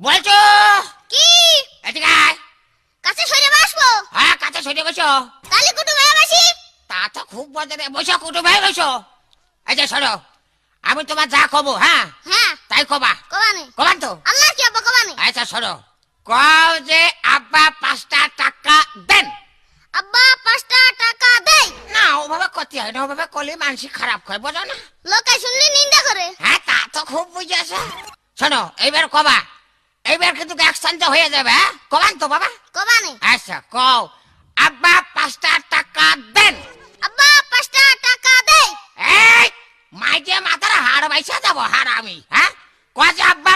বলছো কি এদিকে আয়। কাছে সরে বসবো? হ্যাঁ, কাছে সরে বসো। তাহলে কুটুম হয়ে বসি। তা তো খুব মজা রে, বসো কুটুম ভাই বসো। এই যে শোনো, আমি তোমার যা কব হ্যাঁ হ্যাঁ তাই কবা। কবানে কবান তো? আল্লাহ কি আব্বা কবানে? আচ্ছা শোনো, কও যে আব্বা 5টা টাকা দেন। আব্বা 5টা টাকা দেই। না ওভাবে করতে হয় না, ওভাবে করলে মানসিক খারাপ হয়, বোঝো না? লোকে শুনলে নিন্দা করে। হ্যাঁ তা তো খুব বুঝেছে। শোনো এইবার কবা, এইবার কিন্তু একসঙ্গে হয়ে যাবে। হ্যাঁ কবান তো বাবা? কবানে আচ্ছা কও, আব্বা 5টা টাকা দেন। আব্বা 5টা টাকা দেই। এই মাইকে মাথার হাড় বাইসা যাবো হাড় আমি। হ্যাঁ কয় যে আব্বা